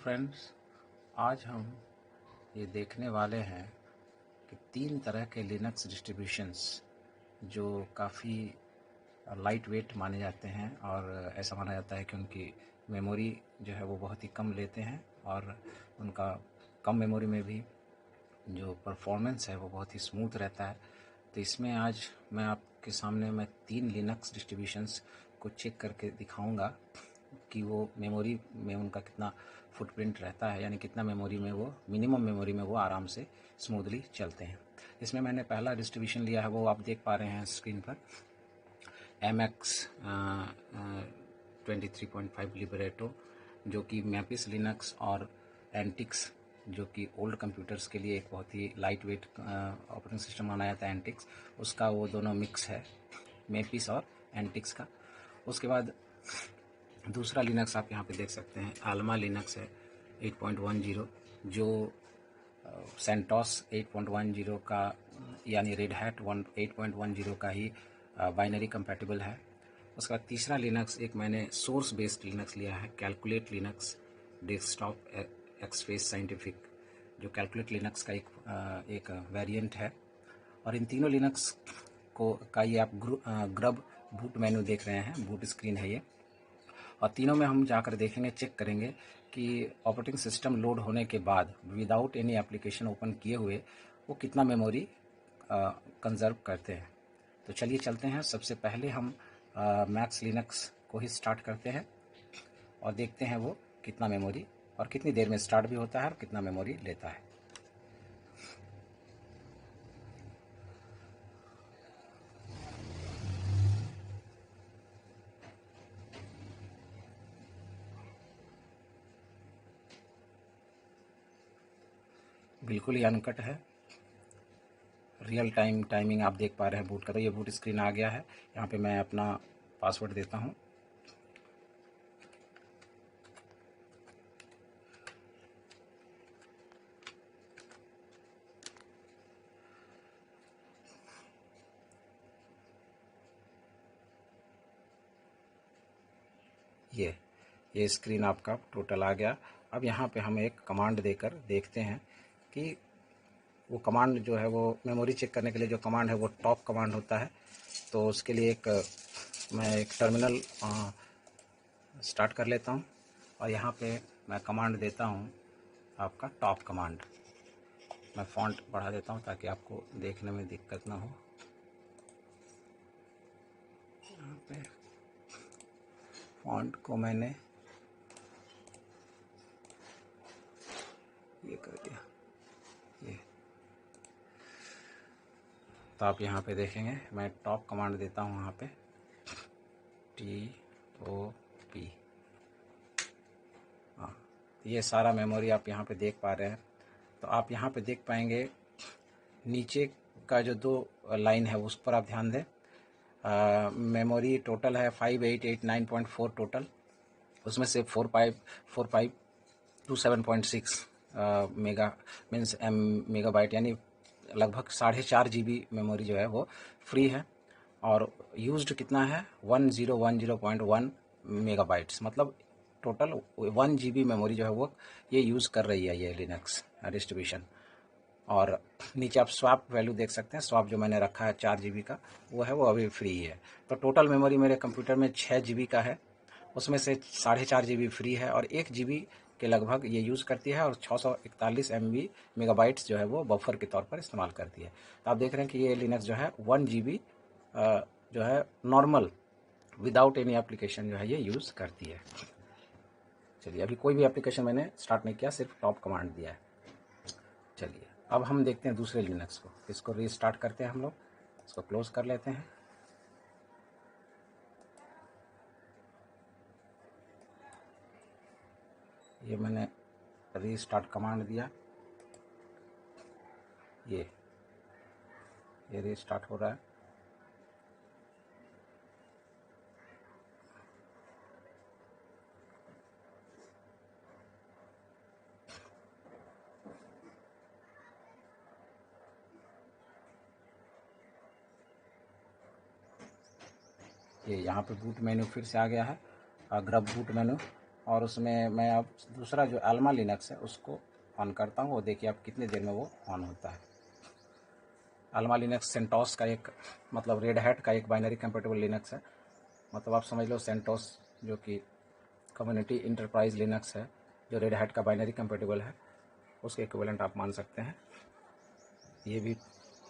Friends, आज हम ये देखने वाले हैं कि 3 तरह के लिनक्स डिस्ट्रीब्यूशंस जो काफ़ी लाइट वेट माने जाते हैं और ऐसा माना जाता है कि उनकी मेमोरी जो है वो बहुत ही कम लेते हैं और उनका कम मेमोरी में भी जो परफॉर्मेंस है वो बहुत ही स्मूथ रहता है। तो इसमें आज मैं आपके सामने 3 लिनक्स डिस्ट्रीब्यूशंस को चेक करके दिखाऊंगा कि वो मेमोरी में उनका कितना फुटप्रिंट रहता है, यानी कितना मेमोरी में वो मिनिमम मेमोरी में वो आराम से स्मूथली चलते हैं। इसमें मैंने पहला डिस्ट्रीब्यूशन लिया है, वो आप देख पा रहे हैं स्क्रीन पर, MX 23.5 लिबरेटो, जो कि मैपिस लिनक्स और एंटिक्स, जो कि ओल्ड कंप्यूटर्स के लिए एक बहुत ही लाइट वेट ऑपरेटिंग सिस्टम माना जाता है एंटिक्स, उसका वो दोनों मिक्स है, मैपिस और एंटिक्स का। उसके बाद दूसरा लिनक्स आप यहाँ पे देख सकते हैं, आल्मा लिनक्स है 8.10, जो सेंटोस 8.10 का यानी रेड हैट 8.10 का ही बाइनरी कंपैटिबल है। उसके बाद तीसरा लिनक्स एक मैंने सोर्स बेस्ड लिनक्स लिया है, calculate Linux desktop express scientific, जो कैलकुलेट लिनक्स का एक वेरिएंट है। और इन तीनों लिनक्स का ये आप ग्रब बूट मेनू देख रहे हैं, बूट स्क्रीन है ये, और तीनों में हम जाकर देखेंगे, चेक करेंगे कि ऑपरेटिंग सिस्टम लोड होने के बाद विदाउट एनी एप्लीकेशन ओपन किए हुए वो कितना मेमोरी कंजर्व करते हैं। तो चलिए चलते हैं। सबसे पहले हम मैक्स लिनक्स को ही स्टार्ट करते हैं और देखते हैं वो कितना मेमोरी और कितनी देर में स्टार्ट भी होता है और कितना मेमोरी लेता है। बिल्कुल ही अनकट है, रियल टाइम टाइमिंग आप देख पा रहे हैं बूट का। तो ये बूट स्क्रीन आ गया है, यहाँ पे मैं अपना पासवर्ड देता हूँ। ये स्क्रीन आपका टोटल आ गया। अब यहाँ पे हम एक कमांड देकर देखते हैं कि वो कमांड जो है वो मेमोरी चेक करने के लिए जो कमांड है वो टॉप कमांड होता है। तो उसके लिए मैं एक टर्मिनल स्टार्ट कर लेता हूँ और यहाँ पे मैं कमांड देता हूँ आपका टॉप कमांड। मैं फॉन्ट बढ़ा देता हूँ ताकि आपको देखने में दिक्कत ना हो। यहाँ पे फॉन्ट को मैंने ये कर दिया, ये। तो आप यहाँ पे देखेंगे मैं टॉप कमांड देता हूँ, यहाँ पे TOP। हाँ, ये सारा मेमोरी आप यहाँ पे देख पा रहे हैं। तो आप यहाँ पे देख पाएंगे नीचे का जो 2 लाइन है उस पर आप ध्यान दें। मेमोरी टोटल है 5889.4 टोटल, उसमें से 4527.6 मेगा मीन्स मेगाबाइट, यानी लगभग 4.5 GB मेमोरी जो है वो फ्री है। और यूज्ड कितना है 1010.1 मेगाबाइट्स, मतलब टोटल 1 GB मेमोरी जो है वो ये यूज़ कर रही है ये लिनक्स डिस्ट्रीब्यूशन। और नीचे आप स्वैप वैल्यू देख सकते हैं, स्वैप जो मैंने रखा है 4 GB का वो है, वो अभी फ्री है। तो टोटल मेमोरी मेरे कंप्यूटर में 6 GB का है, उसमें से 4.5 GB फ्री है और 1 GB के लगभग ये यूज़ करती है और 641 MB मेगाबाइट्स जो है वो बफर के तौर पर इस्तेमाल करती है। तो आप देख रहे हैं कि ये लिनक्स जो है 1 GB जो है नॉर्मल विदाउट एनी एप्लीकेशन जो है ये यूज़ करती है। चलिए, अभी कोई भी एप्लीकेशन मैंने स्टार्ट नहीं किया, सिर्फ टॉप कमांड दिया है। चलिए अब हम देखते हैं दूसरे लिनक्स को। इसको रीस्टार्ट करते हैं हम लोग, इसको क्लोज कर लेते हैं। ये मैंने रीस्टार्ट कमांड दिया, ये रीस्टार्ट हो रहा है। ये यहाँ पे बूट मेन्यू फिर से आ गया है, ग्रब बूट मेन्यू, और उसमें मैं अब दूसरा जो अल्मा लिनक्स है उसको ऑन करता हूँ। वो देखिए आप कितनी देर में वो ऑन होता है। अल्मा लिनक्स सेंटोस का एक मतलब रेड हैट का एक बाइनरी कंपेटेबल लिनक्स है। मतलब आप समझ लो सेंटोस जो कि कम्युनिटी इंटरप्राइज लिनक्स है, जो रेड हैट का बाइनरी कंपेटेबल है, उसके इक्विवेलेंट आप मान सकते हैं। ये भी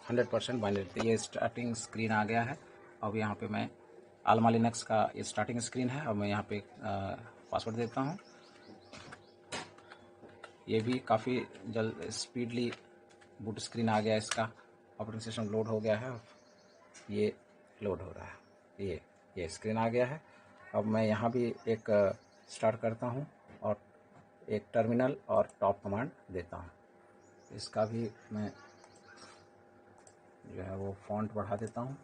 100% बाइनरी। ये स्टार्टिंग स्क्रीन आ गया है। अब यहाँ पे मैं अल्मा लिनक्स का ये स्टार्टिंग स्क्रीन है। अब मैं यहाँ पे पासवर्ड देता हूँ। ये भी काफ़ी जल्द स्पीडली बूट स्क्रीन आ गया, इसका ऑपरेटिंग सिस्टम लोड हो गया है। ये लोड हो रहा है, ये स्क्रीन आ गया है। अब मैं यहाँ भी एक स्टार्ट करता हूँ और एक टर्मिनल और टॉप कमांड देता हूँ। इसका भी मैं जो है वो फॉन्ट बढ़ा देता हूँ।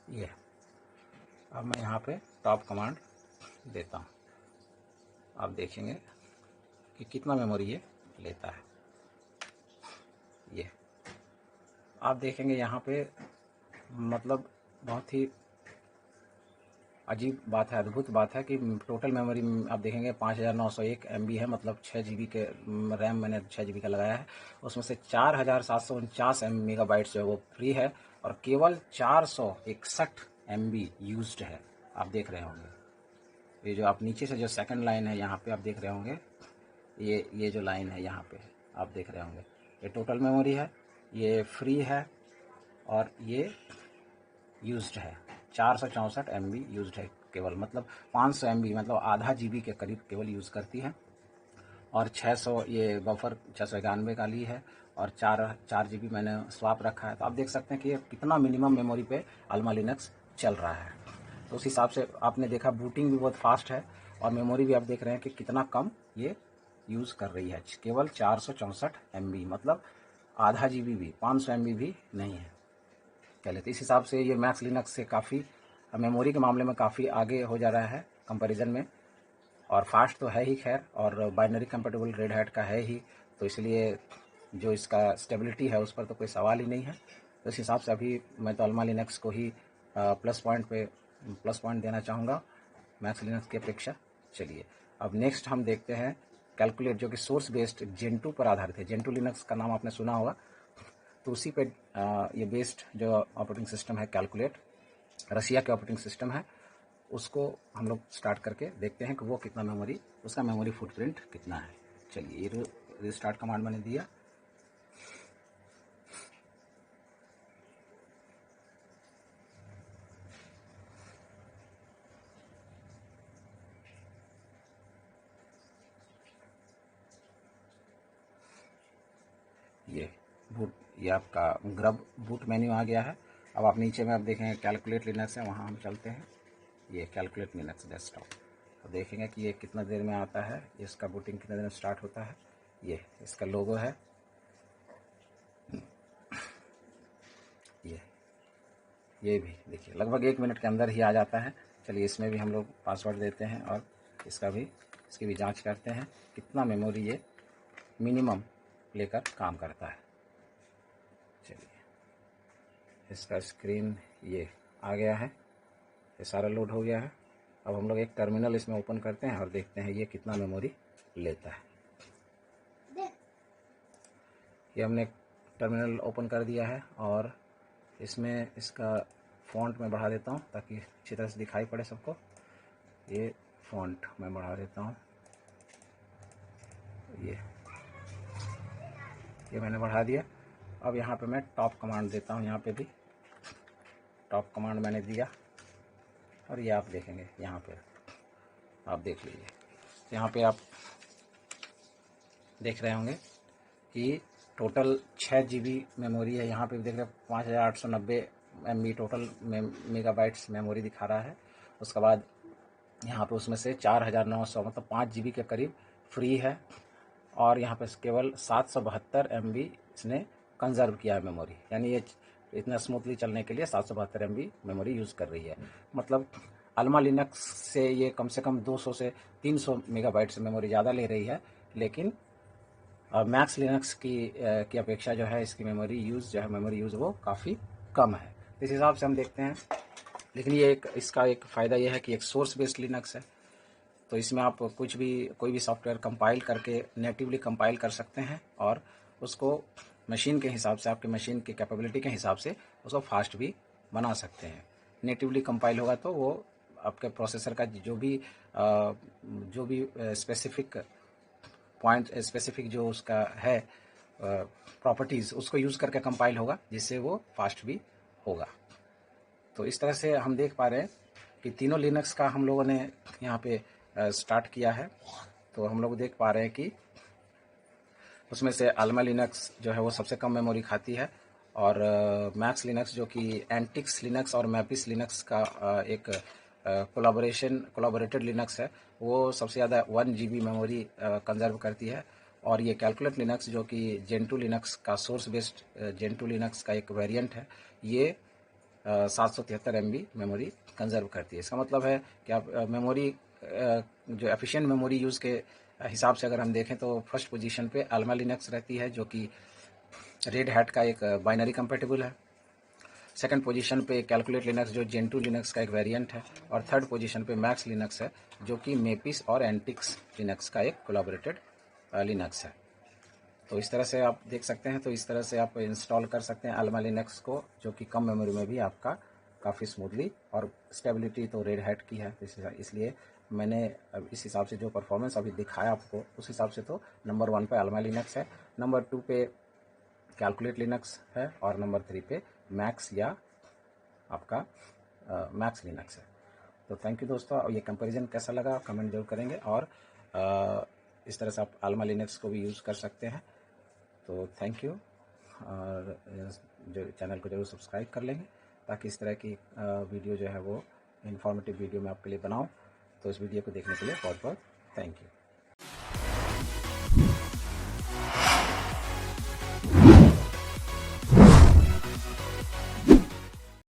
ये अब मैं यहाँ पे टॉप कमांड देता हूँ। आप देखेंगे कि कितना मेमोरी ये लेता है। ये आप देखेंगे यहाँ पे मतलब बहुत ही अजीब बात है, अद्भुत बात है कि टोटल मेमोरी आप देखेंगे 5901 MB है। मतलब 6 GB के रैम मैंने 6 GB का लगाया है। उसमें से 4749 मेगाबाइट्स जो है वो फ्री है और केवल 461 MB यूज्ड है। आप देख रहे होंगे ये जो आप नीचे से जो सेकंड लाइन है यहाँ पे आप देख रहे होंगे, ये जो लाइन है यहाँ पे आप देख रहे होंगे, ये टोटल मेमोरी है, ये फ्री है और ये यूज्ड है। 464 MB यूज्ड है केवल। मतलब 500 MB मतलब आधा GB के करीब केवल यूज़ करती है। और 600 ये बफर 691 का ली है और 4 GB मैंने स्वाप रखा है। तो आप देख सकते हैं कि ये कितना मिनिमम मेमोरी पे अल्मा लिनक्स चल रहा है। तो उस हिसाब से आपने देखा बूटिंग भी बहुत फास्ट है और मेमोरी भी आप देख रहे हैं कि कितना कम ये यूज़ कर रही है। केवल 464 MB मतलब आधा GB भी, 500 MB भी नहीं है कह लेते। इस हिसाब से ये मैक्स लिनक्स से काफ़ी मेमोरी के मामले में काफ़ी आगे हो जा रहा है कंपैरिजन में। और फास्ट तो है ही खैर, और बाइनरी कंपेटेबल रेड हैट का है ही, तो इसलिए जो इसका स्टेबिलिटी है उस पर तो कोई सवाल ही नहीं है। तो इस हिसाब से अभी मैं तो अल्मा लिनक्स को ही प्लस पॉइंट देना चाहूँगा मैक्स लिनक्स की अपेक्षा। चलिए अब नेक्स्ट हम देखते हैं कैलकुलेट, जो कि सोर्स बेस्ड जेंटू पर आधारित है। जेंटू लिनक्स का नाम आपने सुना होगा, तो उसी पे ये बेस्ड जो ऑपरेटिंग सिस्टम है कैलकुलेट, रसिया के ऑपरेटिंग सिस्टम है, उसको हम लोग स्टार्ट करके देखते हैं कि वो कितना मेमोरी, उसका मेमोरी फुटप्रिंट कितना है। चलिए ये रिस्टार्ट कमांड मैंने दिया। ये आपका ग्रब बूट मेन्यू आ गया है। अब आप नीचे में आप देखेंगे कैलकुलेट लिनक्स है, वहाँ हम चलते हैं। ये कैलकुलेट लिनक्स डेस्कटॉप, तो देखेंगे कि ये कितना देर में आता है, इसका बूटिंग कितने देर में स्टार्ट होता है। ये इसका लोगो है, ये भी देखिए लगभग 1 मिनट के अंदर ही आ जाता है। चलिए इसमें भी हम लोग पासवर्ड देते हैं और इसकी भी जांच करते हैं कितना मेमोरी ये मिनिमम लेकर काम करता है। चलिए इसका स्क्रीन ये आ गया है, ये सारा लोड हो गया है। अब हम लोग एक टर्मिनल इसमें ओपन करते हैं और देखते हैं ये कितना मेमोरी लेता है। ये हमने टर्मिनल ओपन कर दिया है और इसमें इसका फ़ॉन्ट मैं बढ़ा देता हूँ ताकि अच्छी तरह से दिखाई पड़े सबको। ये फ़ॉन्ट मैं बढ़ा देता हूँ, ये मैंने बढ़ा दिया। अब यहाँ पे मैं टॉप कमांड देता हूँ, यहाँ पे भी टॉप कमांड मैंने दिया और ये आप देखेंगे यहाँ पे, आप देख लीजिए यहाँ पे आप देख रहे होंगे कि टोटल 6 GB मेमोरी है। यहाँ पे देख रहे हैं 5890 MB टोटल मेगाबाइट्स मेमोरी दिखा रहा है। उसके बाद यहाँ पे उसमें से 4900 मतलब 5 GB के करीब फ्री है और यहाँ पे केवल 772 MB इसने कंजर्व किया है मेमोरी। यानी ये इतना स्मूथली चलने के लिए 772 MB मेमोरी यूज़ कर रही है। मतलब अल्मा लिनक्स से ये कम से कम 200 से 300 मेगाबाइट्स मेमोरी ज़्यादा ले रही है, लेकिन मैक्स लिनक्स की अपेक्षा जो है इसकी मेमोरी यूज़ वो काफ़ी कम है। इस हिसाब से हम देखते हैं। लेकिन इसका एक फ़ायदा ये है कि एक सोर्स बेस्ड लिनक्स है, तो इसमें आप कोई भी सॉफ्टवेयर कंपाइल करके नेटिवली कंपाइल कर सकते हैं और उसको मशीन के हिसाब से, आपके मशीन की कैपेबिलिटी के हिसाब से उसको फास्ट भी बना सकते हैं। नेटिवली कंपाइल होगा तो वो आपके प्रोसेसर का जो भी स्पेसिफिक जो उसका है प्रॉपर्टीज़, उसको यूज़ करके कंपाइल होगा, जिससे वो फास्ट भी होगा। तो इस तरह से हम देख पा रहे हैं कि तीनों लिनक्स का हम लोगों ने यहाँ पे स्टार्ट किया है। तो हम लोग देख पा रहे हैं कि उसमें से अल्मा लिनक्स जो है वो सबसे कम मेमोरी खाती है, और मैक्स लिनक्स जो कि एंटिक्स लिनक्स और मैपिस लिनक्स का एक कोलाबोरेटेड लिनक्स है, वो सबसे ज़्यादा 1 GB मेमोरी कंजर्व करती है। और ये कैलकुलेट लिनक्स जो कि जेंटू लिनक्स का सोर्स बेस्ड जेंटू लिनक्स का एक वेरिएंट है, ये 773 MB मेमोरी कंजर्व करती है। इसका मतलब है कि आप जो एफिशिएंट मेमोरी यूज़ के हिसाब से अगर हम देखें तो फर्स्ट पोजीशन पे अल्मा लिनक्स रहती है, जो कि रेड हैट का एक बाइनरी कंपेटेबल है। सेकंड पोजीशन पे कैलकुलेट लिनक्स जो जेंटू लिनक्स का एक वेरिएंट है, और थर्ड पोजीशन पे मैक्स लिनक्स है जो कि मेपिस और एंटिक्स लिनक्स का एक कोलैबोरेटेड लिनक्स है। तो इस तरह से आप देख सकते हैं। तो इस तरह से आप इंस्टॉल कर सकते हैं अल्मा लिनक्स को, जो कि कम मेमोरी में भी आपका काफ़ी स्मूथली, और स्टेबिलिटी तो रेड हैट की है, इसलिए मैंने इस हिसाब से जो परफॉर्मेंस अभी दिखाया आपको, उस हिसाब से तो नंबर 1 पे अल्मा लिनक्स है, नंबर 2 पे कैलकुलेट लिनक्स है, और नंबर 3 पे मैक्स या आपका मैक्स लिनक्स है। तो थैंक यू दोस्तों। और ये कंपैरिजन कैसा लगा कमेंट जरूर करेंगे, और इस तरह से आप अल्मा लिनक्स को भी यूज़ कर सकते हैं। तो थैंक यू, और जो चैनल को जरूर सब्सक्राइब कर लेंगे, ताकि इस तरह की वीडियो जो है वो इन्फॉर्मेटिव वीडियो मैं आपके लिए बनाऊं। तो इस वीडियो को देखने के लिए बहुत बहुत थैंक यू।